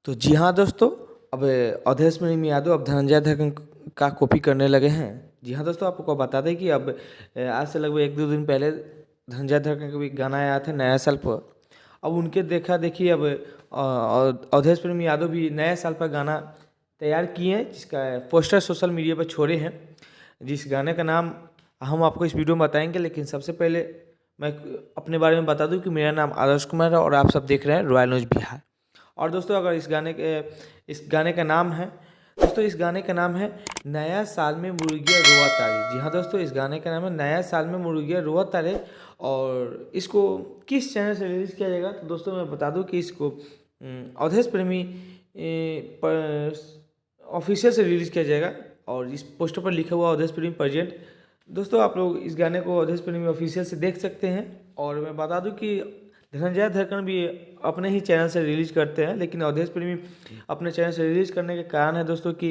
तो जी हाँ दोस्तों, अब अवधेश प्रेम यादव अब धनंजय धर्म का कॉपी करने लगे हैं। जी हाँ दोस्तों, आपको बता दें कि अब आज से लगभग 1-2 दिन पहले धनंजय धर्म का भी गाना आया था नया साल पर। अब उनके देखा देखिए अब अवधेश प्रेम यादव भी नया साल पर गाना तैयार किए हैं, जिसका पोस्टर सोशल मीडिया पर छोड़े हैं। जिस गाने का नाम हम आपको इस वीडियो में बताएंगे, लेकिन सबसे पहले मैं अपने बारे में बता दूं कि मेरा नाम आदर्श कुमार है और आप सब देख रहे हैं रॉयल न्यूज़ बिहार। और दोस्तों, अगर इस गाने का नाम है दोस्तों, इस गाने का नाम है नया साल में मुर्गियाँ रोआ तारे। जी हाँ दोस्तों, इस गाने का नाम है नया साल में मुर्गियाँ रोआ तारे। और इसको किस चैनल से रिलीज़ किया जाएगा, तो दोस्तों मैं बता दूं कि इसको अवधेश प्रेमी ऑफिशियल से रिलीज़ किया जाएगा। और इस पोस्टर पर लिखा हुआ अवधेश प्रेमी प्रेजेंट। दोस्तों, आप लोग इस गाने को अवधेश प्रेमी ऑफिशियल से देख सकते हैं। और मैं बता दूं कि धनंजय धड़कन भी अपने ही चैनल से रिलीज करते हैं, लेकिन अवधेश प्रेमी अपने चैनल से रिलीज करने के कारण है दोस्तों कि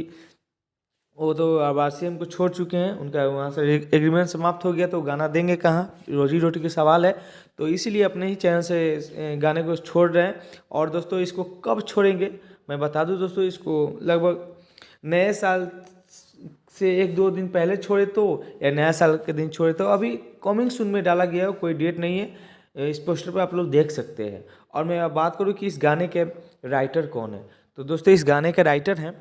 वो तो आरसीएम को छोड़ चुके हैं, उनका वहाँ से एग्रीमेंट समाप्त हो गया, तो गाना देंगे कहाँ, रोजी रोटी के सवाल है। तो इसीलिए अपने ही चैनल से गाने को छोड़ रहे हैं। और दोस्तों, इसको कब छोड़ेंगे मैं बता दूं दोस्तों, इसको लगभग नए साल से 1-2 दिन पहले छोड़े तो, या नया साल के दिन छोड़े तो, अभी कमिंग सून में डाला गया है, कोई डेट नहीं है। इस पोस्टर पर आप लोग देख सकते हैं। और मैं अब बात करूं कि इस गाने के राइटर कौन है, तो दोस्तों इस गाने के राइटर हैं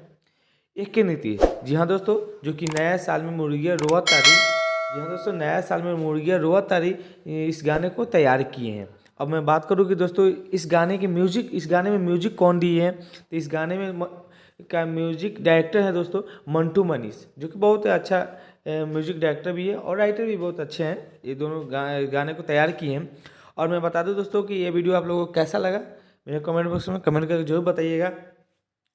AK नीतीश। जी हाँ दोस्तों, जो कि नया साल में मुर्गियाँ रोआ तारी, जी हाँ दोस्तों, नया साल में मुर्गियाँ रोआ तारी इस गाने को तैयार किए हैं। अब मैं बात करूं कि दोस्तों इस गाने में म्यूजिक कौन दिए हैं, तो इस गाने में का म्यूजिक डायरेक्टर है दोस्तों मंटू मनीष, जो कि बहुत अच्छा म्यूजिक डायरेक्टर भी है और राइटर भी बहुत अच्छे हैं। ये दोनों गाने को तैयार किए हैं। और मैं बता दूं दोस्तों कि ये वीडियो आप लोगों को कैसा लगा, मेरे कमेंट बॉक्स में कमेंट करके जरूर बताइएगा।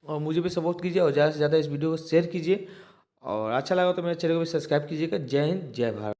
और मुझे भी सपोर्ट कीजिए और ज़्यादा से ज़्यादा इस वीडियो को शेयर कीजिए। और अच्छा लगा तो मेरे चैनल को भी सब्सक्राइब कीजिएगा। जय हिंद, जय भारत।